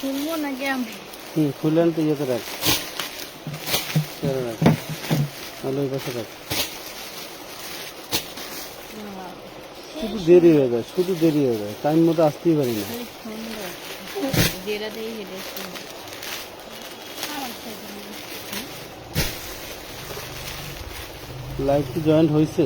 খুলবো নাকি আমি? খুললেন তো ইয়েতে রাখ, তাহলে ওই পাশে রাখ। শুধু দেরি হয়ে যায়, শুধু দেরি হয়ে যায়, টাইম মতো আসতেই পারি না। লাইভ কি জয়েন্ট হয়েছে?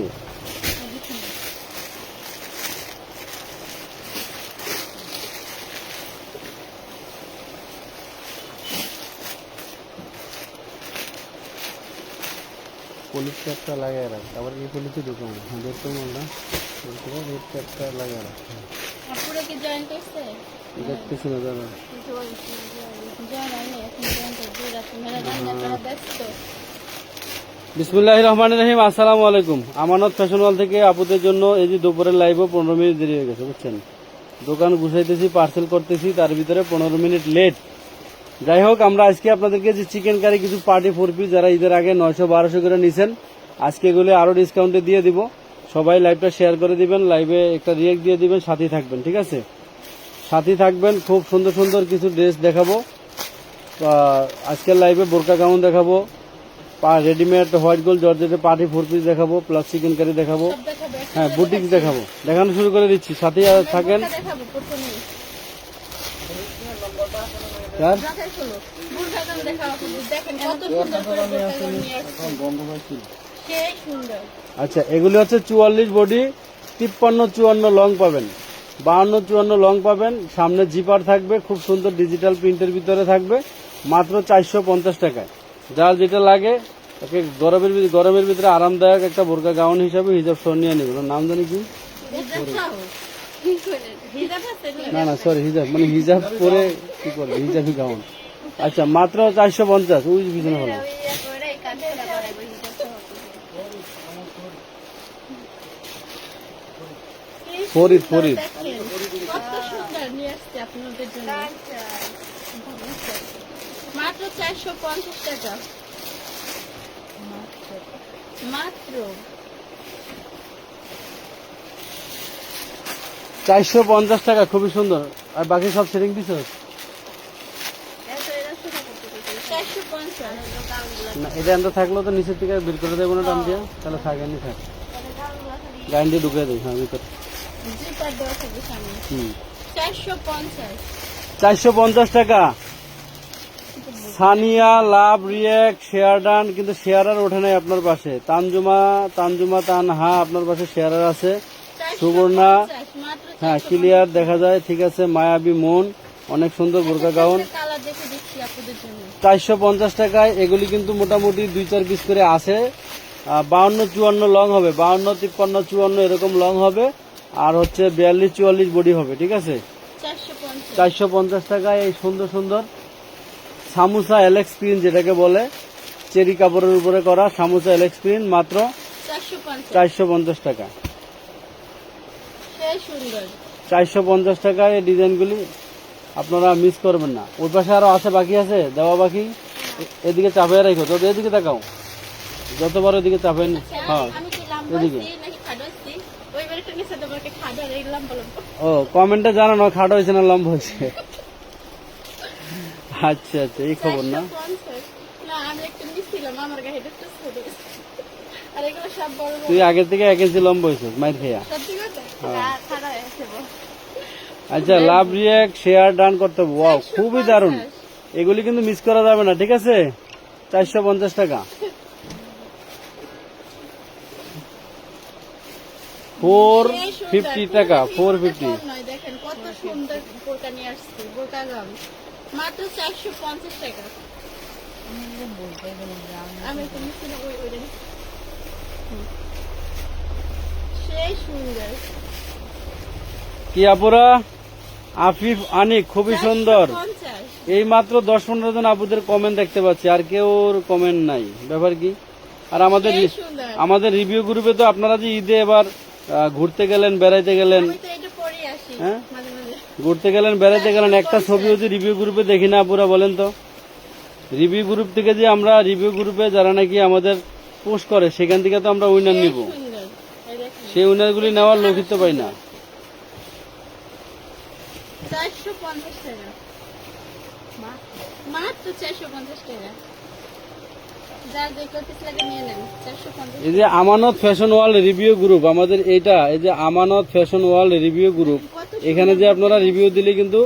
পুলিশ ট্যাপটা লাগাই রাখ, আবার এই পুলিশে ঢুকাম দেখতো মালটা, রেড ট্যাপটা লাগাই রাখ। পুরো কি জয়েন্ট হইছে? দেখতেছি না দাদা। বিসমিল্লাহির রহমানির রহিম। আসসালামু আলাইকুম। আমানত ফ্যাশন ওয়াল থেকে আপুদের জন্য এই যে দুপুরের লাইভও 15 মিনিট দেরি হয়ে গেছে, বুঝছেন। দোকান গুছাইতেছি, পার্সেল করতেছি, তার ভিতরে 15 মিনিট লেট। যাই হোক, আমরা আজকে আপনাদেরকে যে চিকেন কারি কিছু পার্টি 4 পিস যারা ঈদের আগে 900-1200 করে নিছেন, আজকে এগুলো আরো ডিসকাউন্টে দিয়ে দিব। সবাই লাইভটা শেয়ার করে দিবেন, লাইভে একটা রিয়েক্ট দিয়ে দিবেন, সাথেই থাকবেন, ঠিক আছে? সাথেই থাকবেন। খুব সুন্দর সুন্দর কিছু ড্রেস দেখাবো আজকের লাইভে। বোরকা গাউন দেখাবো, রেডিমেড হোয়াইট গোল্ড জর্জেটের পার্টি 4 পিস দেখাবো, প্লাস চিকেন কারি দেখাবো, হ্যাঁ বুটিক্স দেখাবো। দেখানো শুরু করে দিচ্ছি, সাথেই থাকেন। আচ্ছা, এগুলি হচ্ছে 44 বডি, 53-54 লং পাবেন, 52-54 লং পাবেন। সামনে জিপার থাকবে, খুব সুন্দর ডিজিটাল প্রিন্টের ভিতরে থাকবে, মাত্র 450 টাকায়। যার যেটা লাগে ওকে গরমের ভিতরে আরামদায়ক একটা বোরকা গাউন হিসাবে হিজাব সহ নিয়ে নেবেন। নাম জানি কি? না না সরি, হিজাব মানে হিজাব পরে কি করবে, হিজাবি গাউন। আচ্ছা, মাত্র 450। ওই পিছনে হলো ফরিদ মাত্র 450 টাকা, মাত্র 450 টাকা, খুবই সুন্দর। আর বাকি সব সেটিং দিছ না? এটা এমন থাকলেও তো নিচের থেকে বের করে দেবো না টান দিয়ে, তাহলে থাকে নি থাক, গাইন দিয়ে ঢুকে দেয়। হ্যাঁ ভিতরে 450 টাকা। সানিয়া, লাভ, রিয়েক্ট, শেয়ারডান, কিন্তু শেয়ারার ওঠে নাই আপনার পাশে। তানজুমা তানহা আপনার পাশে শেয়ারার আছে। সুবর্ণা, হ্যাঁ ক্লিয়ার দেখা যায়, ঠিক আছে। মায়াবী মন, অনেক সুন্দর বোরকা গাউন 450 টাকায়। এগুলি কিন্তু মোটামুটি 2-4 পিস করে আছে। 52-54 লং হবে, 52-53-54 এরকম লং হবে। আর হচ্ছে 42-44 বডি হবে, ঠিক আছে। 450 টাকায় এই সুন্দর সুন্দর সামুসা এলেক্স প্রিন্ট, যেটাকে বলে চেরি কাপড়ের উপরে করা সামুসা এলেক্স প্রিন্ট, মাত্র 450 টাকা। 450 টাকায় এই ডিজাইনগুলি আপনারা মিস করবেন না। ওই পাশে আরো আছে, বাকি আছে দেওয়া বাকি। এদিকে চাপে রাখো, তো এদিকে তাকাও, যতবার ওদিকে চাপে। হ্যাঁ এদিকে। ও কমেন্টে জানানো খাটো হয়েছে না লম্বা হয়েছে। আচ্ছা আচ্ছা, এই খবর না। তুই আগের থেকে 1 ইঞ্চি লম্বা হয়েছিস মাইর খেয়া। আচ্ছা, লাভ, রিয়েক্ট, শেয়ার, ডান করতে হবে। ওয়াও, খুবই দারুণ। এগুলি কিন্তু মিস করা যাবে না, ঠিক আছে। 450 টাকা। 450 টাকা, 450। দেখেন কত সুন্দর বোরকা নিয়ে আসছি, বোরকা গাউন মাত্র 450 টাকা। আমি তো মিশিয়ে সেই সুন্দর। কি আপুরা? আফিফ, আনিক, খুবই সুন্দর। এই মাত্র 10-15 জন আপুদের কমেন্ট দেখতে পাচ্ছি, আর কেউ কমেন্ট নাই। ব্যাপার কি? আর সেই সুন্দর। আমাদের রিভিউ গ্রুপে তো আপনারা যে ঈদে এবার ঘুরতে গেলেন, বেড়াইতে গেলেন, আমি তো এটা পরে আসি হ্যাঁ? মাঝে মাঝে। ঘুরতে গেলেন, বেড়াইতে গেলেন, একটা ছবিও যে রিভিউ গ্রুপে দেখি না আপুরা, বলেন তো। রিভিউ গ্রুপ থেকে যে আমরা রিভিউ গ্রুপে যারা নাকি আমাদের পোস্ট করে, সেখান থেকে তো আমরা উইনার নিব। সুন্দর। এই দেখেন। সেই উইনারগুলি নেওয়ার লোকই তো পাই না। 450 টাকা। মাত্র 450 টাকা। যার যে কপিস লাগে নিয়ে নেন। 450। এই যে আমানত ফ্যাশন ওয়ার্ল্ড রিভিউ গ্রুপ, আমাদের এইটা, এই যে আমানত ফ্যাশন ওয়ার্ল্ড রিভিউ গ্রুপ, কত এখানে যে আপনারা রিভিউ দিলে কিন্তু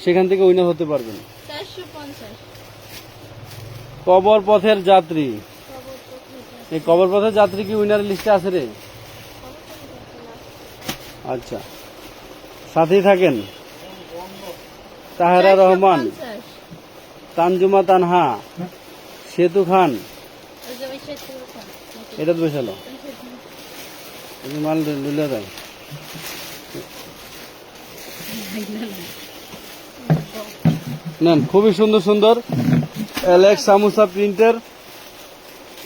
সেখান থেকে উইনার হতে পারবেন। 450। কবর পথের যাত্রী, এই কবর পথের যাত্রী কি উইনার লিস্টে আছে রে? আচ্ছা, সাথেই থাকেন। তাহেরা রহমান, 450 তানজুমা তানহা, সেতু খান, ওই যে ওই শেষে ওখানে। এটা তো বসালো মাল লুলে দেয়। নেন, খুবই সুন্দর সুন্দর এলেক্স সামুসা প্রিন্টের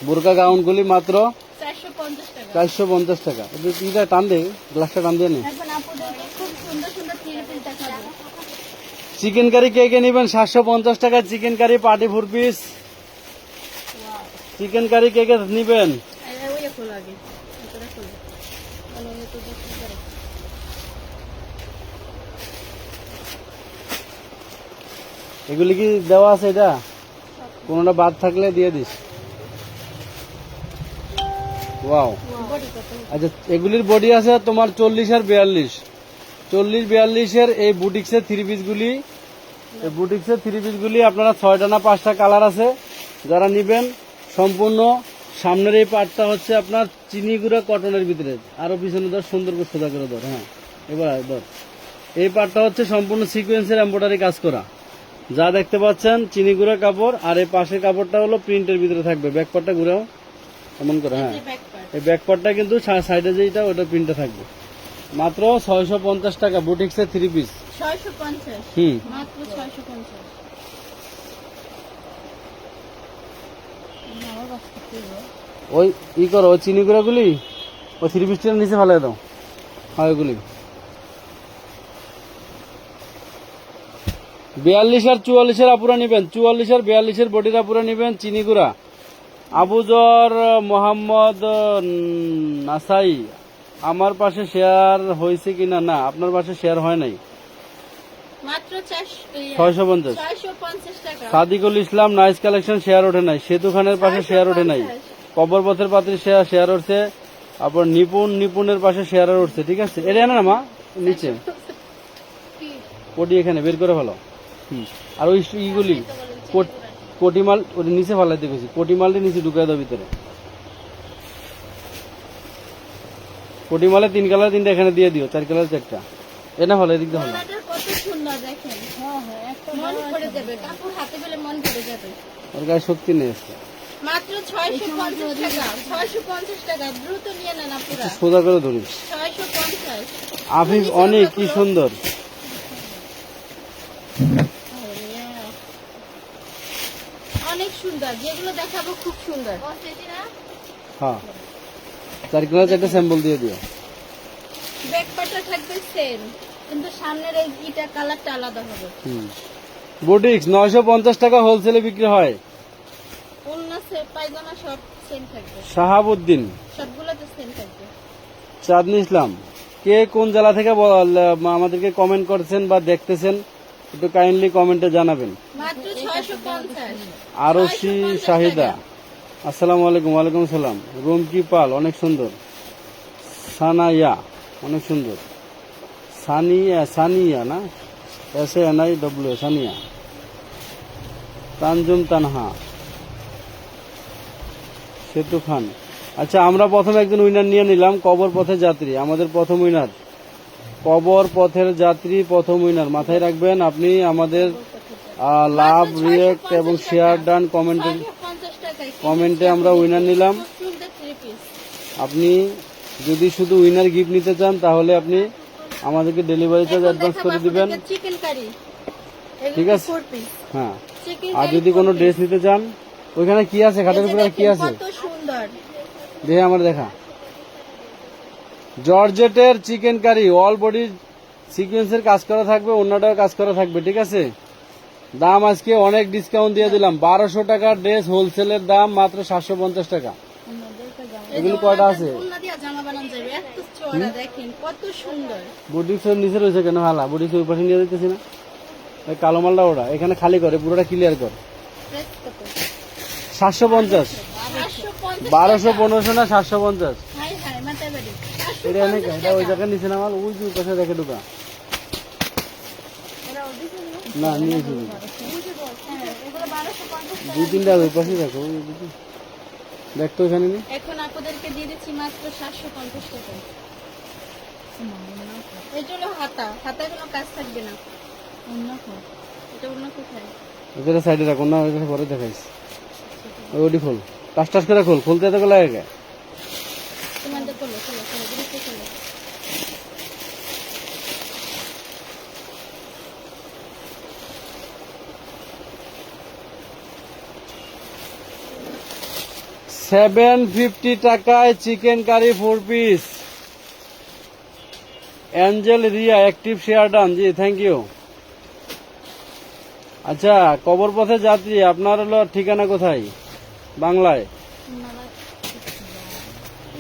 বোরকা গাউনগুলি মাত্র 450 টাকা। 450 টাকা। এটা টান দে, গ্লাসটা টান দিয়ে নে। এখন আপুদেরকে খুব সুন্দর সুন্দর থ্রি-পিস দেখাবো। চিকেন কারি কে কে নেবেন? 750 টাকা chicken curry party 4 piece. Chicken curry কে কে নেবেন? ওই খোলা আগে। এটা খোলা। মানে ওই তো দেখতে পারে। এগুলি কি দেওয়া আছে? এটা কোনটা বাদ থাকলে দিয়ে দিস। ওয়াও, বডি কত? আচ্ছা এগুলির বডি আছে তোমার 40 আর 42, 40-42 এর এই বুটিক্সের থ্রি পিস গুলি, এই বুটিক্সের থ্রি পিস গুলি আপনারা 6টা না 5টা কালার আছে। যারা নিবেন সম্পূর্ণ সামনের এই পার্টটা হচ্ছে আপনার চিনি গুঁড়া কটনের ভিতরে, আরো পিছনে ধর, সুন্দর করে সোজা করে ধর। হ্যাঁ, এবার ধর। এই পার্টটা হচ্ছে সম্পূর্ণ সিকোয়েন্সের এমব্রয়ডারি কাজ করা, যা দেখতে পাচ্ছেন চিনি গুঁড়া কাপড়। আর এই পাশের কাপড়টা হলো প্রিন্টের ভিতরে থাকবে। ব্যাক পার্টটা ঘুরেও এমন করে। হ্যাঁ, এই ব্যাক পার্ট। এই ব্যাক পার্টটা কিন্তু সাইডে যেটা ওটা প্রিন্টে থাকবে। মাত্র 650 টাকা বুটিক্সের থ্রি পিস। 650 হুম, মাত্র 650। আমার বাচ্চা কি গো? ওই ই করো, ওই চিনি গুঁড়াগুলি ওই থ্রি পিসটার নিচে ফেলে দাও। হয় ওগুলি 42 আর 44 আপুরা নিবেন, 44 আর 42 বডির আপুরা নিবেন চিনি গুঁড়া। আবুজর মোহাম্মদ নাসাই, আমার পাশে শেয়ার হয়েছে কিনা? না, আপনার পাশে শেয়ার হয় নাই। মাত্র 650। 650 টাকা। সাদিকুল ইসলাম নাইস কালেকশন শেয়ার ওঠে নাই। সেতু খানের পাশে শেয়ার ওঠে নাই। কবর পথের পাত্রী শেয়ার উঠছে। আপনার নিপুণের পাশে শেয়ার উঠছে। ঠিক আছে, এটা না মা নিচে কোটি এখানে বের করে ভালো। আর ওই ইগুলি কোটিমাল ওটা নিচে ফালাইতে গেছি, কোটিমালটি নিচে ঢুকাই দাও ভিতরে। কোটিমালে 3 কালার 3টা এখানে দিয়ে দিও, 4 কালার 4টা। এনা ভালো, এদিক দিয়ে ভালো। কত সুন্দর দেখেন। হ্যাঁ হ্যাঁ, একটা মন ভরে যাবে। কাপড় হাতে পেলে মন ভরে যাবে। ওর গায়ে শক্তি নেই আজকে। মাত্র 650 টাকা। 650 টাকা। দ্রুত নিয়ে নেন আপুরা। সোজা করে ধরি। 650। আফিফ অনেক কি সুন্দর। অনেক সুন্দর, যেগুলো দেখাবো খুব সুন্দর। হ্যাঁ, 4 কালার 4টা স্যাম্পল দিয়ে দিও। ব্যাক পার্টটা থাকবে সেম, কিন্তু সামনের এই ইটা কালারটা আলাদা হবে। বুটিক্স 950 টাকা হোলসেলে বিক্রি হয়। ওন্না সে পায়জামা সব সেম থাকবে। শাহাবুদ্দিন, সবগুলোতে সেম থাকবে। চাঁদনি ইসলাম, কে কোন জেলা থেকে আমাদেরকে কমেন্ট করছেন বা দেখতেছেন একটু কাইন্ডলি কমেন্টে জানাবেন। মাত্র 650। আরশি শাহিদা, আসসালামু আলাইকুম। ওয়ালাইকুম সালাম। রুমকি পাল, অনেক সুন্দর। সানাইয়া, অনেক সুন্দর। সানিয়া না, SANIW, সানিয়া। তানজুম তানহা, সেতু খান। আচ্ছা, আমরা প্রথমে একজন উইনার নিয়ে নিলাম, কবর পথের যাত্রী, আমাদের প্রথম উইনার। কবর পথের যাত্রী প্রথম উইনার, মাথায় রাখবেন। আপনি আমাদের লাভ, রিয়েক্ট এবং শেয়ার ডান কমেন্টে আমরা উইনার নিলাম। আপনি যদি শুধু উইনার গিফট নিতে চান তাহলে আপনি আমাদেরকে ডেলিভারি চার্জ অ্যাডভান্স করে দিবেন। চিকেন কারি ঠিক আছে। 4 পিস হ্যাঁ, চিকেন আর যদি কোনো ড্রেস নিতে চান, ওইখানে কি আছে, খাটের উপরে কি আছে কত সুন্দর। দেখে আমার দেখা। জর্জেটের চিকেন কারি, অল বডি সিকোয়েন্সের কাজ করা থাকবে, অন্যটাও কাজ করা থাকবে, ঠিক আছে। দাম আজকে অনেক ডিসকাউন্ট দিয়ে দিলাম, 1200 টাকার ড্রেস, হোলসেলের দাম মাত্র 750 টাকা। এগুলো কয়টা আছে? উন্না দিয়া জামা বানানো যাবে, এত চওড়া দেখেন কত সুন্দর। বুটিক্সের নিচে রয়েছে কেন হালা? বুটিক্স ওই পাশে নিয়ে দিতেছি না, ওই কালো মালটা ওটা এখানে খালি করে, পুরোটা ক্লিয়ার কর। প্রাইস কত? 750, 550 1200 1500 না 750। High high Matabari. এটা অনেক, এটা ওই জায়গায় নিচে না মাল, ওই যে পাশে রেখে ঢুকা। না নিয়েছি হ্যাঁ, এগুলো 1250 দুই তিনটা ওই পাশে রাখো, ওই দিকে। দেখ তো এখানে নেই। এখন আপনাদেরকে দিয়ে দিচ্ছি মাত্র 750 টাকা। এটা হলো হাতা, হাতায় কোনো কাজ থাকবে না। এটা অন্য কোথায়? ওটা সাইডে রাখো না, ওইটা পরে দেখাইস। ওইটি খোল, টাস টাস করে খোল, খুলতে তো লাগে গে। তোমাদের করলো চলো চলো দ্রুত চলো। $750 টাকায় chicken curry 4 piece. Angel Riya active share done, জি থ্যাংক ইউ। আচ্ছা, কবর পথে যাত্রী, আপনার হলো ঠিকানা কোথায় বাংলায়?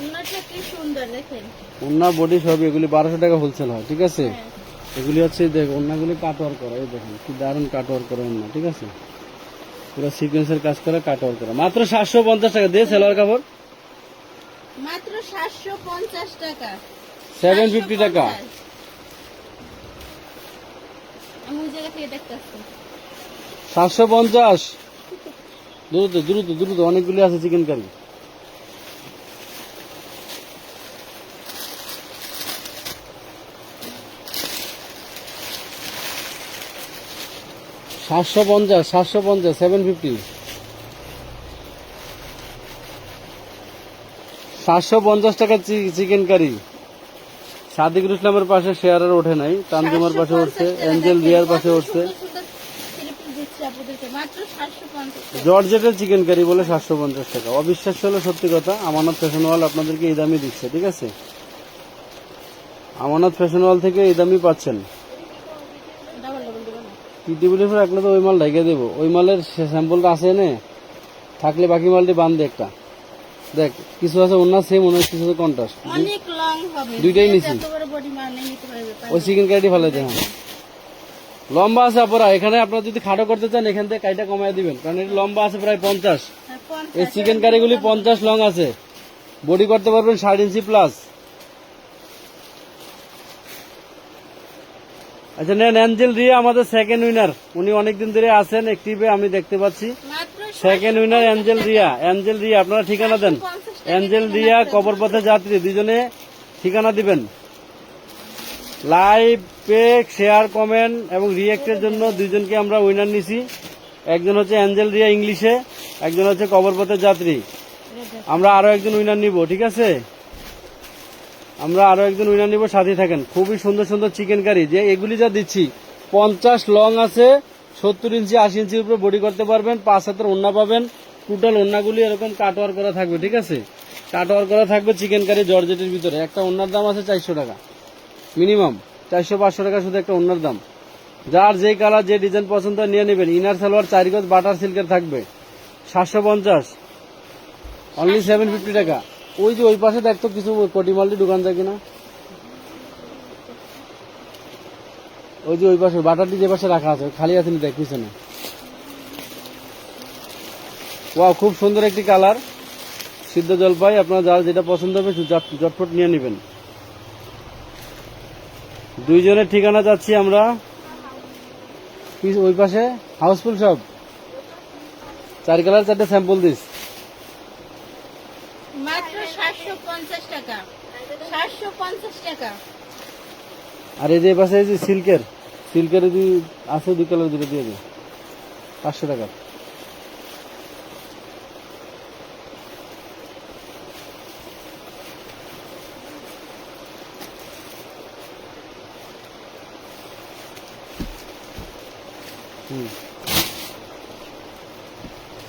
উন্নাটা কি সুন্দর দেখেন। ওন্না বডি সব এগুলি 1200 টাকা হোলসেল হয়, ঠিক আছে। হ্যাঁ। এগুলি হচ্ছে দেখ, ওন্নাগুলি কাটওয়ার করা, এই দেখেন কি দারুণ কাটওয়ার করা ওন্না, ঠিক আছে। পুরো সিকোয়েন্সের কাজ করা, কাটওয়ার করা, মাত্র 750 টাকা দিয়ে সেলোয়ার কাপড় মাত্র 750 টাকা। 750 টাকা। 750 আমি ওই জায়গা থেকে দেখতেছি। 750, দ্রুত দ্রুত দ্রুত, অনেকগুলি আছে চিকেন কারি। $750, 750, 750 টাকা চিকেন কারি। সাদিকুল ইসলামের পাশে শেয়ারের ওঠে নাই, তানজুমার পাশে উঠছে, 750 টাকা এঞ্জেল দেখেন, রিয়ার কত পাশে উঠছে। সুন্দর সুন্দর থ্রি-পিস দিচ্ছি আপনাদেরকে মাত্র 750 টাকা। জর্জেটের চিকেন কারি বলে 750 টাকা। অবিশ্বাস্য হলো সত্যি কথা, আমানত ফ্যাশন ওয়াল আপনাদেরকে এই দামই দিচ্ছে, ঠিক আছে। আমানত ফ্যাশন ওয়াল থেকে এই দামই পাচ্ছেন। ডাবল ডাবল দেবো না। টিটিবিলি রাখলে তো ওই মাল ঢেকে দেবো, ওই মালের স্যাম্পলটা আছে নে, থাকলে বাকি মালটি বান্ধে একটা। দেখ কিছু আছে অন্য সেম, অন্য কিছু আছে কন্ট্রাস্ট, অনেক লং হবে। দুইটাই যে নিছি। যত বড় বডি মানে নিতে পারবে। ওই চিকেন কারিটি ফেলে দেন। লম্বা আছে আপনারা, এখানে আপনারা যদি খাটো করতে চান এখান থেকে কাইটা কমায় দিবেন, কারণ এটা লম্বা আছে প্রায় 50। হ্যাঁ, 50 এই চিকেন কারিগুলি 50 লং আছে, বডি করতে পারবেন 7.5 ইঞ্চি প্লাস। আচ্ছা নেন, অ্যাঞ্জেল রিয়া আমাদের সেকেন্ড উইনার, উনি অনেকদিন ধরে আছেন অ্যাক্টিভে, আমি দেখতে পাচ্ছি। মাত্র second winner Angel Riya. Angel Riya আপনারা ঠিকানা দেন। 750 টাকা অ্যাঞ্জেল ঠিকানা রিয়া আছে। কবর পথে যাত্রী, দুজনে ঠিকানা দিবেন। লাইভ পেক শেয়ার কমেন্ট এবং রিয়েক্টের জন্য দুইজনকে আমরা উইনার নিছি। একজন হচ্ছে অ্যাঞ্জেল রিয়া ইংলিশে, একজন হচ্ছে কবর পথের যাত্রী। আমরা আরো একজন উইনার নিব, ঠিক আছে। আমরা আরো একজন উইনার নিব, সাথে থাকেন। খুবই সুন্দর সুন্দর চিকেন কারি, যে এগুলি যা দিচ্ছি 50 লং আছে, 70 ইঞ্চি 80 ইঞ্চির উপরে বডি করতে পারবেন, 5 হাতের ওন্না পাবেন। টোটাল ওন্নাগুলি এরকম কাটওয়ার করা থাকবে, ঠিক আছে। কাটওয়ার করা থাকবে চিকেন কারি জর্জেটের ভিতরে। একটা ওন্নার দাম আছে 400 টাকা মিনিমাম, 400-500 টাকা শুধু একটা ওন্নার দাম। যার যে কালার যে ডিজাইন পছন্দ হয় নিয়ে নেবেন। ইনার সালোয়ার 4 গজ বাটার সিল্কের থাকবে, 750, অনলি 750 টাকা। ওই যে ওই পাশে দেখতো কিছু কোটি মাল্টি দোকান যায় কিনা, ওই যে ওই পাশে বাটারটি যে পাশে রাখা আছে খালি আছে নি, দেখ পিছনে। ওয়াও, খুব সুন্দর একটি কালার, সিদ্ধ জলপাই। আপনার যার যেটা পছন্দ হবে জটফট নিয়ে নেবেন। দুইজনের ঠিকানা যাচ্ছি আমরা ওই পাশে হাউসফুল সব 4 কালার 4টে স্যাম্পল দিস। মাত্র 750 টাকা। 750 টাকা। আর এই যে পাশে এই যে সিল্কের যদি আছে 2 কালার দুটো দিয়ে দেবে, 500 টাকা।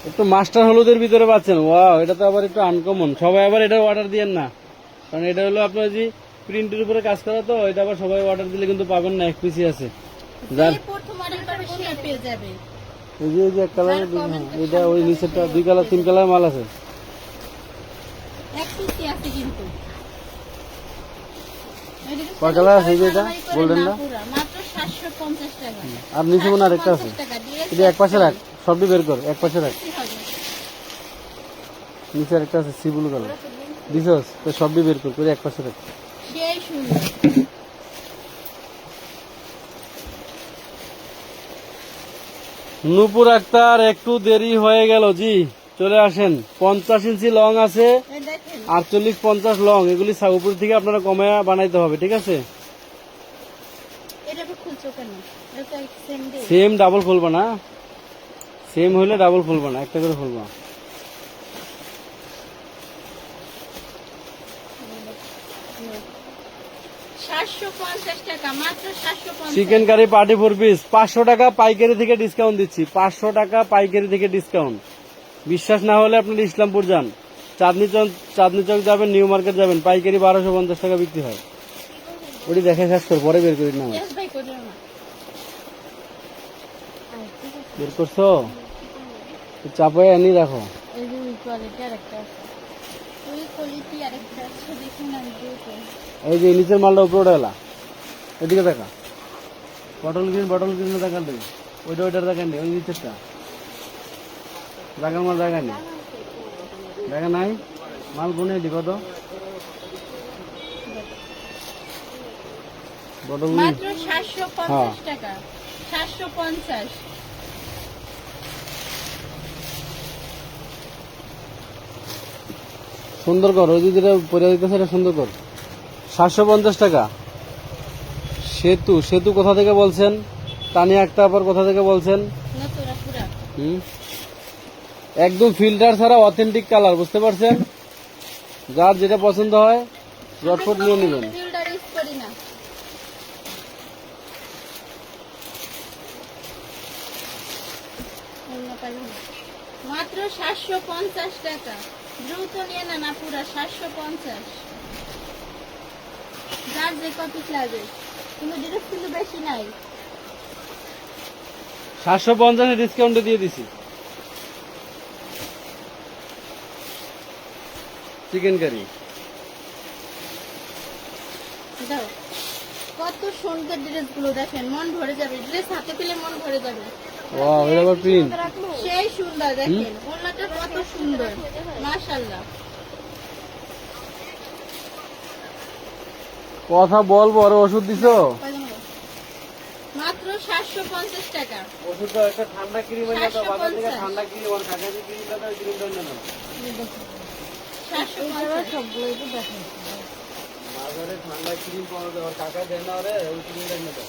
একটু মাস্টার হলুদের ভিতরে পাচ্ছেন। ওয়াও, এটা তো আবার একটু আনকমন। সবাই আবার এটা অর্ডার দিয়েন না, কারণ এটা হলো আপনার যে প্রিন্টের উপরে কাজ করা, তো এটা আবার সবাই অর্ডার দিলে কিন্তু পাবেন না, এক পিসি আছে। যার যে প্রথম অর্ডার করবে সে পেয়ে যাবে। এই যে এক কালার, এটা ওই নিচেরটা 2 কালার 3 কালার মাল আছে। এক পিসি আছে কিন্তু। কয় কালার আছে? এই যে এটা গোল্ডেনটা মাত্র 750 টাকা। আর নিচে মনে আর একটা আছে। 750 টাকা দিয়ে এটা এক পাশে রাখ, সবই বের কর, এক পাশে রাখ। কি হবে? নিচে আরেকটা আছে সি ব্লু কালার, দিছস তো সবই বের কর, করে এক পাশে রাখ। সেই সুন্দর। নূপুর আক্তার, একটু দেরি হয়ে গেল জি, চলে আসেন। 50 ইঞ্চি লং আছে, এই দেখেন 48-50 লং, এগুলি উপর থেকে আপনারা কমে বানাইতে হবে, ঠিক আছে? এটা তো খুলছো কেন? এটা সেম ডে। সেম ডাবল খুলবা না, সেম হইলে ডাবল খুলবা না, একটা করে খুলবা। 750 টাকা, মাত্র 750। চিকেন কারি পার্টি 4 পিস 500 টাকা পাইকারি থেকে ডিসকাউন্ট দিচ্ছি, 500 টাকা পাইকারি থেকে ডিসকাউন্ট। বিশ্বাস না হলে আপনার ইসলামপুর যান, চাঁদনি চক যাবেন, নিউ মার্কেট যাবেন, পাইকারি 1250 টাকা বিক্রি হয়। ওটি দেখে শেষ কর, পরে বের করি না। ইয়েস ভাই করিও না। বের করছো, চাপায় আনি রাখো। এই যে ওই কোয়ালিটি আরেকটা আছে। ওই কোয়ালিটি আরেকটা আছে, দেখুন আমি দিয়েছি। এই যে নিচের মালটা উপরে উঠে গেলা, এদিকে দেখা, বটল গ্রিন দেখান দেবে, ওইটার দেখান নেই, ওই নিচেরটা দেখার মাল দেখা নেই, দেখা নাই মাল গুনে দিব তো। বটল গ্রিন মাত্র 750 টাকা, 750। সুন্দর কর, ওই যে যেটা পরে দিতেছে এটা সুন্দর কর। 750 টাকা। সেতু কোথা থেকে বলছেন? তানিয়া আক্তার কোথা থেকে বলছেন? নতুরা পুরা। একদম ফিল্টার ছাড়া অথেন্টিক কালার, বুঝতে পারছেন? যার যেটা পছন্দ হয় জটফট নিয়ে নেবেন। ফিল্টার ইউজ করি না। মাত্র 750 টাকা, দ্রুত নিয়ে না না পুরা 750। যার যে কপি লাগে, কিন্তু ডিরেক্ট কিন্তু বেশি নাই। 750 ডিসকাউন্টে দিয়ে দিছি। চিকেন কারি দাও, কত সুন্দর ড্রেস গুলো দেখেন, মন ভরে যাবে। ড্রেস হাতে পেলে মন ভরে যাবে। ওয়াও, এটা আবার প্রিন্ট, সেই সুন্দর দেখেন, ওড়নাটা কত সুন্দর, মাশাআল্লাহ। কথা বলবো আর ওষুধ দিছো? মাত্র 750 টাকা। ওষুধ তো একটা ঠান্ডা ক্রিম এনে দাও, বাজার থেকে ঠান্ডা ক্রিম আর কাকাজি ক্রিমটা দাও, ক্রিমটা এনে দাও। 750 সবগুলো তো দেখেন। বাজারে ঠান্ডা ক্রিম পাওয়া যায়, আর কাকা দেয় না রে, ওই ক্রিমটা এনে দাও।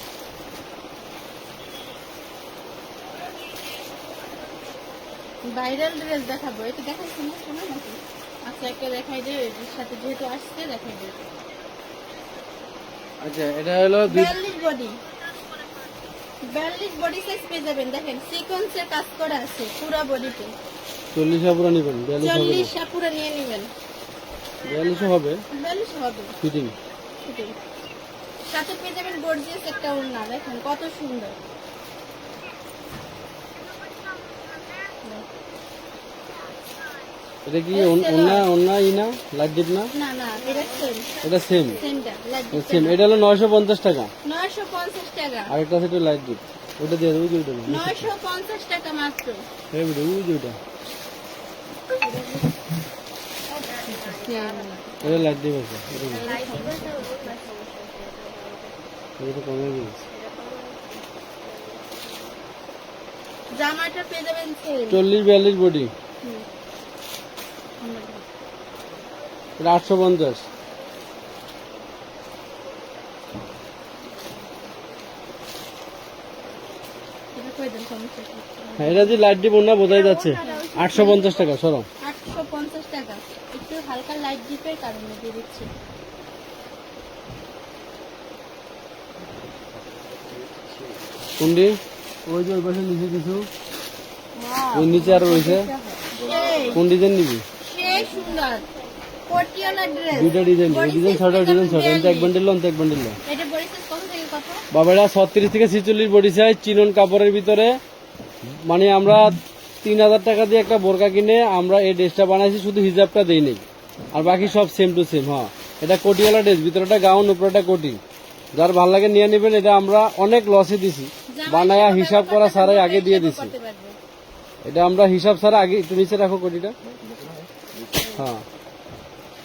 ভাইরাল ড্রেস দেখাবো, এটা দেখাইছি না শোনো নাকি? আচ্ছা একটা দেখাই দে, এর সাথে যেহেতু আসছে দেখাই দে। আচ্ছা, এটা হলো 42 বডি, 42 বডি সাইজ পেয়ে যাবেন। দেখেন সিকোয়েন্সের কাজ করা আছে পুরো বডিতে। 40 পুরো নিবেন, 42 হবে 40 পুরো নিয়ে নেবেন। 42 হবে 42 হবে ফিটিং। ফিটিং। সাথে পেয়ে যাবেন গর্জিয়াস একটা ওড়না, দেখেন কত সুন্দর। এটা কি ওন্না ই না, লাইট ডিপ না? না না, এটা সেম, এটা সেম সেমটা লাইট সেম। এটা হলো 950 টাকা। 950 টাকা, আরেকটা আছে একটু লাইট ডিপ, ওটা দিয়ে দেবো, ওইটা 950 টাকা মাত্র। এই ভিডিও ওইটা, এটা লাইট ডিপ আছে, এটা কমে গেছে। জামাটা পেয়ে যাবেন সেম। 40-42 বডি, এটা 850। এটা কই দেন সমস্যা কি? হ্যাঁ, এটা যে লাইট ডিপ ওনা বোঝাই যাচ্ছে। 850 টাকা, সরো। 850 টাকা, একটু হালকা লাইট ডিপের কারণে দিয়ে দিচ্ছি। কোনটি ওই যে ওই পাশে নিচে কিছু, Wow, ওই নিচে আর রয়েছে। সেই কোন ডিজাইন নিবি? সেই সুন্দর কোটিয়ালা ড্রেস। দুইটা ডিজাইন, এই ডিজাইন শর্ট আর ডিজাইন শর্ট। এক বান্ডিল লন, এক বান্ডিল লন। এটা বডি সাইজ কত থেকে কত? বাবা এটা 36 থেকে 46 বডি সাইজ, চিনন কাপড়ের ভিতরে। মানে আমরা 3000 টাকা দিয়ে একটা বোরকা কিনে আমরা এই ড্রেসটা বানাইছি, শুধু হিজাবটা দেই নেই, আর বাকি সব সেম টু সেম। হ্যাঁ, এটা কোটিওয়ালা ড্রেস, ভিতরেটা গাউন, উপরেটা কোটি। যার ভালো লাগে নিয়ে নেবেন। এটা আমরা অনেক লসে দিছি, বানায়া হিসাব করা ছাড়াই আগে দিয়ে দিছি। করতে পারবে। এটা আমরা হিসাব ছাড়া আগে, একটু নিচে রাখো কোটিটা। হ্যাঁ,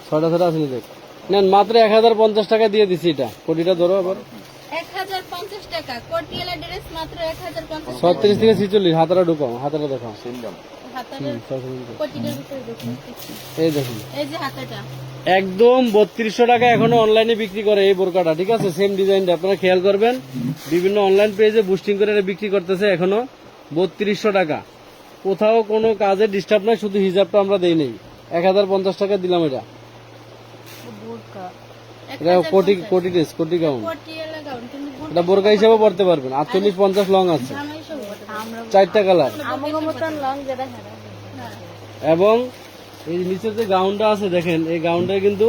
6টা ছাড়া আসলে দেখ নেন, মাত্র 1050 টাকা দিয়ে দিছি। এটা কোটিটা ধরো আবার। 1050 টাকা কোটিয়ালা ড্রেস মাত্র 1050 টাকা। 36 থেকে 46, হাতারা ঢুকাও, হাতারা দেখাও। হাতার কোটিটার ভিতরে দেখুন। এই দেখুন, এই যে হাতাটা একদম 3200 টাকা এখনো অনলাইনে বিক্রি করে এই বোরকাটা। ঠিক আছে, সেম ডিজাইনটা আপনারা খেয়াল করবেন। বিভিন্ন অনলাইন পেজে বুস্টিং করে এটা বিক্রি করতেছে এখনো 3200 টাকা। কোথাও কোনো কাজে ডিস্টার্ব নাই, শুধু হিজাবটা আমরা দেই নেই। 1050 টাকা দিলাম এটা। বোরকা এটা কোটি ড্রেস, কোটি গাউন। কোটিয়ালা গাউন কিন্তু এটা বোরকা হিসেবে পড়তে পারবেন। 48-50 লং আছে, জামাই সব আমরা 4টা কালার। আমগো মতন লং যেটা হ্যাঁ এবং এই নিচের যে গাউনটা আছে দেখেন, এই গাউনটা কিন্তু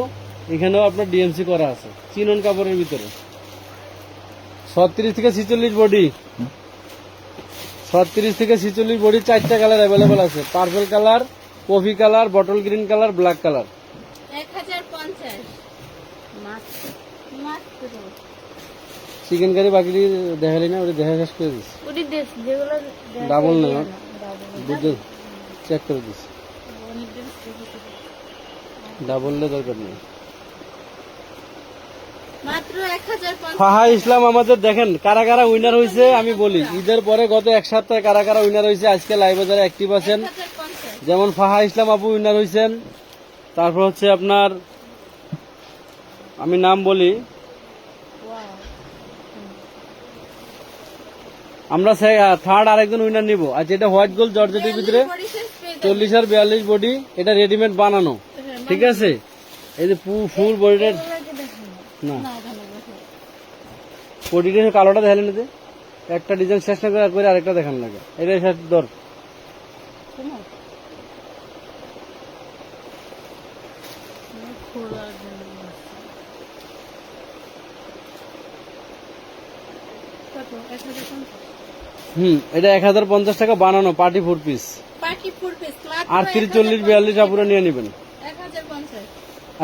এখানেও আপনার ডিএমসি করা আছে, চিনন কাপড়ের ভিতরে। 36 থেকে 46 বডি, 36 থেকে 46 বডি, 4টা কালার অ্যাভেলেবেল আছে। Purple colour, coffee colour, bottle green colour, black colour. 1050 মাত্র মাত্র চিকেন কারি বাকি দেখালি না, ওটা দেখা শেষ করে দিস। ওটি দেশ যেগুলো ডাবল না, বুঝতে চেক করে দিস। ডাবল দরকার নেই। মাত্র 1050 ফাহা ইসলাম আমাদের দেখেন কারা কারা উইনার হয়েছে আমি বলি। ঈদের পরে গত এক সপ্তাহে কারা কারা উইনার হয়েছে আজকে লাইভ বাজারে অ্যাক্টিভ আছেন। 1050 যেমন ফাহা ইসলাম আপু উইনার হয়েছেন। তারপর হচ্ছে আপনার, আমি নাম বলি, আমরা থার্ড আরেকজন উইনার নিব। আচ্ছা, এটা হোয়াইট গোল্ড জর্জেটের ভিতরে 40 আর 42 বডি, এটা রেডিমেড বানানো। ঠিক আছে, এই যে ফুল বডিটা না, বডিটা কালোটা দেখালেন, যে একটা ডিজাইন শেষ না করে আরেকটা দেখান লাগে। এটা শেষ ধর। এটা 1050 টাকা বানানো পার্টি 4 পিস। পার্টি ফুল পিস মাত্র 38, 40, 42 আপুরা নিয়ে নেবেন। 1050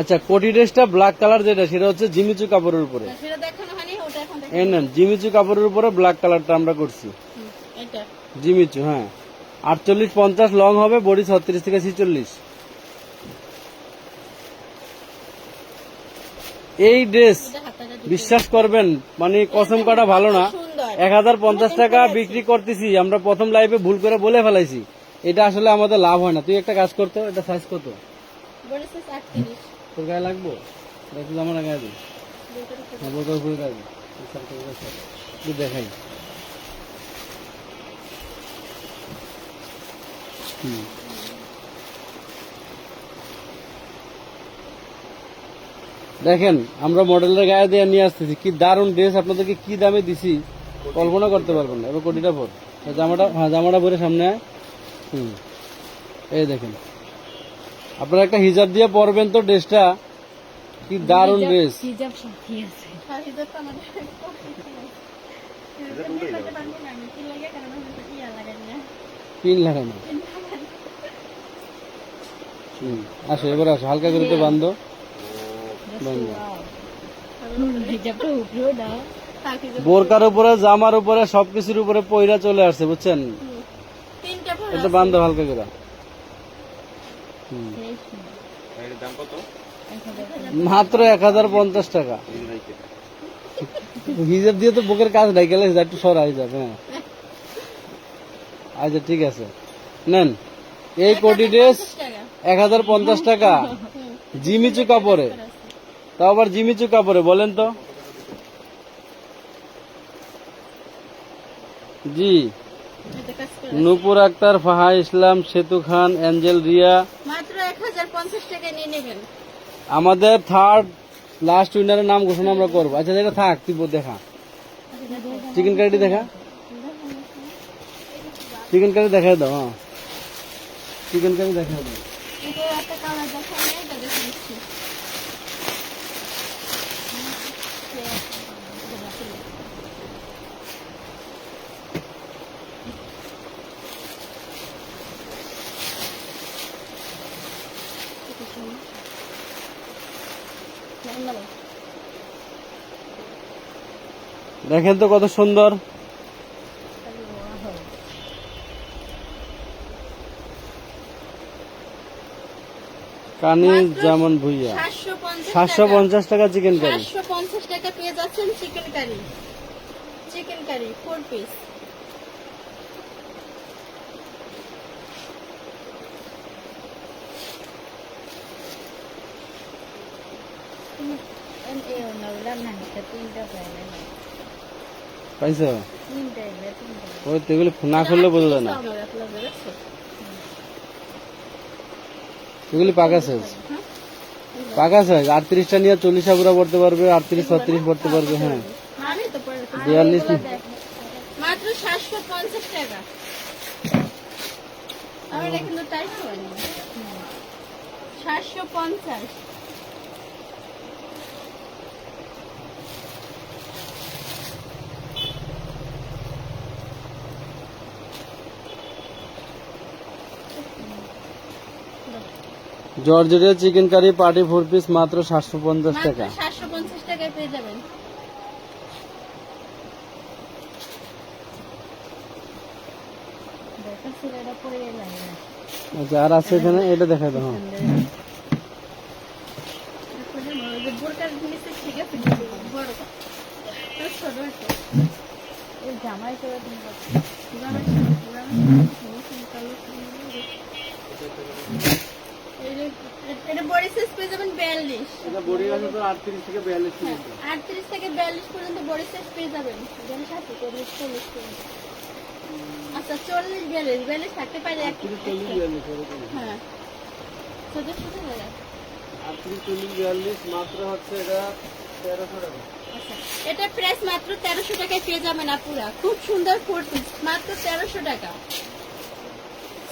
আচ্ছা, কোটি ড্রেসটা ব্ল্যাক কালার যেটা, সেটা হচ্ছে জিমিচু কাপড়ের উপরে। সেটা দেখানো হয়নি, ওটা এখন দেখো। এই নেন, জিমিচু কাপড়ের উপরে ব্ল্যাক কালারটা আমরা করছি, এটা জিমিচু। হ্যাঁ, 48-50 লং হবে, বডি 36 থেকে 46। এই ড্রেস এটা হাতাটা বিশ্বাস করবেন, মানে কসম কাটা ভালো না, সুন্দর 1050 টাকা বিক্রি করতেছি। আমরা প্রথম লাইভে ভুল করে বলে ফেলাইছি, এটা আসলে আমাদের লাভ হয় না। তুই একটা কাজ করতো, এটা সাইজ কত বড় সাইজ 38 তোর গায়ে লাগবো? দেখো আমার গায়ে দিই, বোরকার উপরে গায়ে দিই, একটু দেখাই। দেখেন, আমরা মডেলের গায়ে দিয়ে নিয়ে আসতেছি, কি দারুণ ড্রেস আপনাদেরকে কি দামে দিছি কল্পনা করতে পারবেন না। এবার কোটিটা পর জামাটা, হ্যাঁ জামাটা পরে সামনে আয়। এই দেখেন, আপনারা একটা হিজাব দিয়ে পরবেন তো ড্রেসটা, কি দারুণ ড্রেস। হিজাব সাথী আছে, হ্যাঁ হিজাব তো আমাদের কি লাগে কারণ কি লাগাই না পিন লাগানো। আসো এবার আসো, হালকা করে তো বান্ধো, বান্ধো। হিজাবটা উপরেও দাও, বোরকার উপরে, জামার উপরে, সবকিছুর উপরে পয়রা চলে আসছে, বুঝছেন। তিনটা পর এটা বান্ধো হালকা করে। মাত্র 1050 টাকা। হিজাব দিয়ে তো বুকের কাজ নাই গেলে একটু সরা হিজাব। হ্যাঁ, আচ্ছা ঠিক আছে, নেন এই কোটি ড্রেস 1050 টাকা, জিমিচু কাপড়ে, তাও আবার জিমিচু কাপড়ে। বলেন তো জি। নূপুর আক্তার, ফাহা ইসলাম, সেতু খান, এঞ্জেল রিয়া, মাত্র 1050 টাকা নিয়ে নেবেন। আমাদের থার্ড লাস্ট উইনারের নাম ঘোষণা আমরা করবো। আচ্ছা এটা থাক, তুই দেখা চিকেন কারিটি দেখা। চিকেন কারি দেখাই দাও। হ্যাঁ চিকেন কারি দেখাই দাও। এটা একটা কালার দেখা নেই, এটা দেখে দিচ্ছি। দেখেন তো কত সুন্দর। কানিজ যেমন ভুইয়া 750 টাকা চিকেন কারি। 750 টাকা পেয়ে যাচ্ছেন chicken curry. Chicken curry 4 piece. পাইছো? ওই তো এগুলো না খুললে বোঝা যায় না। এগুলি পাকা সাইজ, পাকা সাইজ। 38টা নিয়ে 40 পুরা পড়তে পারবে, 38 36 পড়তে পারবে। হ্যাঁ 42 মাত্র 750 টাকা। আমরা কিন্তু টাইট করি 750। জর্জেটের চিকেন কারি পার্টি 4 পিস মাত্র 750 টাকা। 750 টাকায় পেয়ে যাবেন। আচ্ছা আর আছে এখানে, এটা দেখাই দাও। হ্যাঁ জামাই করে এটা বডি সাইজ পেয়ে যাবেন 42। এটা বডি আছে তো 38 থেকে 42 পর্যন্ত। 38 থেকে 42 পর্যন্ত বডি সাইজ পেয়ে যাবেন। যেন সাথে 40 40 পর্যন্ত। আচ্ছা 40 42 থাকতে পারে। 40 42 এরকম। হ্যাঁ ছোট ছোট হয়ে 38 40 42 মাত্র হচ্ছে এটা 1300 টাকা। আচ্ছা এটা প্রাইস মাত্র 1300 টাকায় পেয়ে যাবেন আপুরা। খুব সুন্দর 4 পিস মাত্র 1300 টাকা।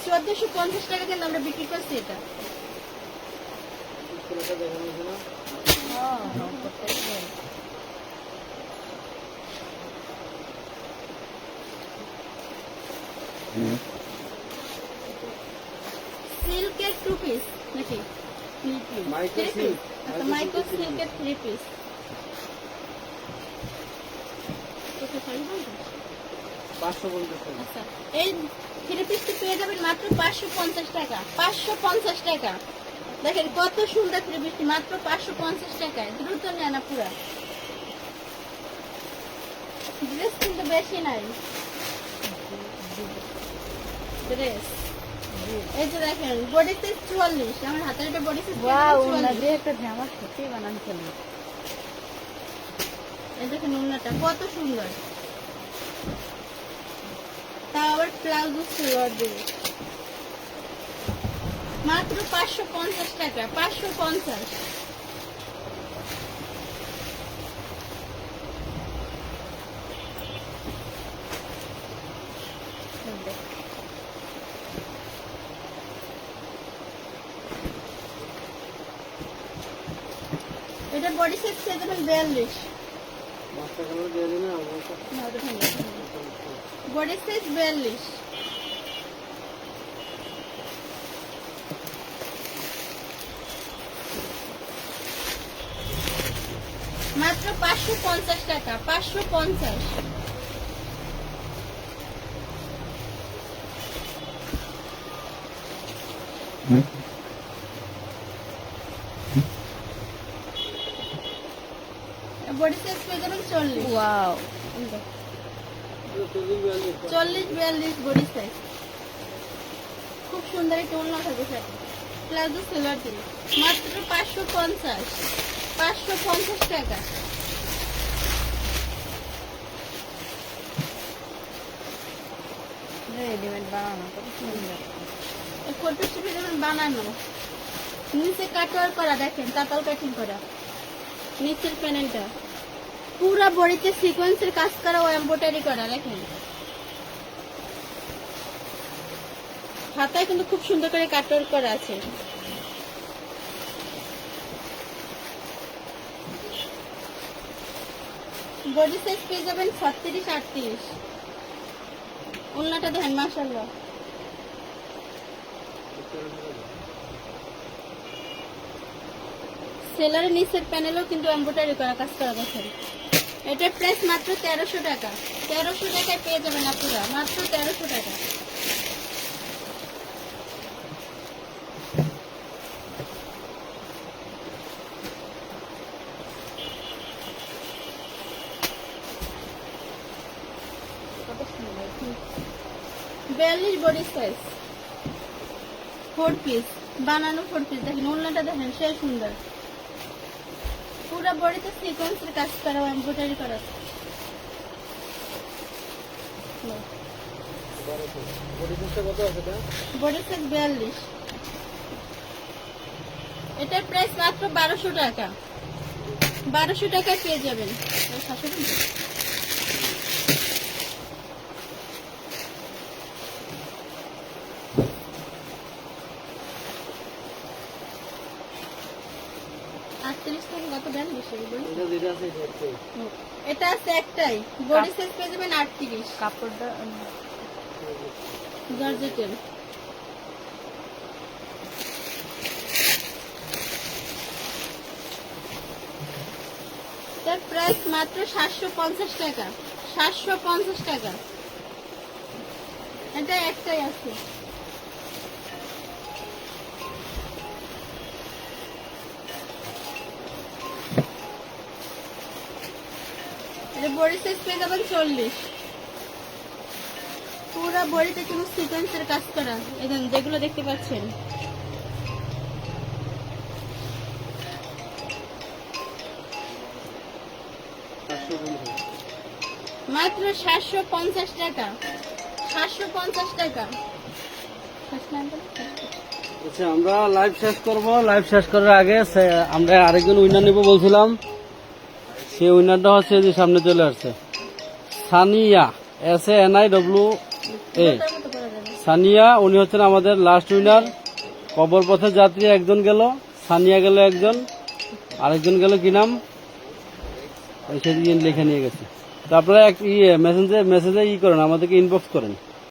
1450 টাকা কিন্তু আমরা বিক্রি করছি এটা। এটা দেখানো হয়েছে না? সিল্কের 2 পিস নাকি? Micro silk. আচ্ছা মাইক্রো সিল্কের 3 পিস। কত সাইজ হবে? 550 টাকা। আচ্ছা এই 3 পিসটি পেয়ে যাবেন মাত্র 550 টাকা। 550 টাকা। দেখেন কত সুন্দর 3 পিসটি মাত্র 550 টাকায়। দ্রুত নেন পুরা। ড্রেস কিন্তু বেশি নাই। ড্রেস এই যে দেখেন বডি সাইজ 44। আমার হাতের এটা বডি সাইজ 44। একটা জামা সত্যি বানান চলে। এই দেখেন উন্নাটা কত সুন্দর। তা আবার প্লাজো সিলোয়ার দিয়ে মাত্র 550 টাকা। 550। এটা বডি সাইজ পেয়ে যাবেন 42। মাস্টার কালার দিয়ে দিন না আমাকে। Body size 42। মাত্র 550 টাকা। 550। বডি সাইজ পেয়ে যাবেন 40। Wow 40 42 body size. খুব সুন্দর একটা ওড়না থাকে সাথে। প্লাজো সিলোয়ার দিয়ে মাত্র 550। 550 টাকা। রেডিমেড বানানো কত সুন্দর। এই 4 পিসটি পেয়ে যাবেন বানানো। নিচে কাটওয়ার করা দেখেন, তাতাল কাটিং করা। নিচের প্যানেলটা পুরা বডিতে সিকোয়েন্সের কাজ করা ও এমব্রয়ডারি করা দেখেন। হাতায় কিন্তু খুব সুন্দর করে কাটওয়ার্ক করা আছে। বডি সাইজ পেয়ে যাবেন 36-38। ওড়নাটা দেখেন মাশাআল্লাহ। সেলারের নিচের প্যানেলও কিন্তু এমব্রয়ডারি করা কাজ করা দেখেন। এটার প্রাইস মাত্র 1300 টাকা। 1300 টাকায় পেয়ে যাবেন আপনারা, মাত্র 1300 টাকা। কত সুন্দর। 42 বডি সাইজ, 4 পিস বানানো 4 পিস। দেখেন ওড়নাটা দেখেন, সে সুন্দর। পুরো বডিতে সিকোয়েন্সের কাজ করা, এমব্রয়ডারি করা। Body size 42। এটার প্রাইস মাত্র 1200 টাকা। 1200 টাকায় পেয়ে যাবেন। এটা আছে একটাই, বডি সাইজ পেয়ে যাবেন 38। কাপড়টা জর্জেটের। তার প্রাইস মাত্র 750 টাকা। 750 টাকা। এটা একটাই আছে। এটা বডি সাইজ পেয়ে যাবেন 40। পুরো বডিতে কিন্তু সিকোয়েন্সের কাজ করা, এই দেখুন যেগুলো দেখতে পাচ্ছেন। মাত্র 750 টাকা। 750 টাকা। আচ্ছা, আমরা লাইভ শেষ করব। লাইভ শেষ করার আগে আমরা আরেকজন উইনার নিব বলছিলাম, সেই উইনারটা হচ্ছে যে সামনে চলে আসছে, সানিয়া, SANIWA। সানিয়া, উনি হচ্ছেন আমাদের লাস্ট উইনার। কবর পথের যাত্রী একজন গেল, সানিয়া গেল একজন, আরেকজন গেল কি নাম সেদিন লিখে নিয়ে গেছে। তো আপনারা মেসেজে করেন, আমাদেরকে ইনবক্স করেন।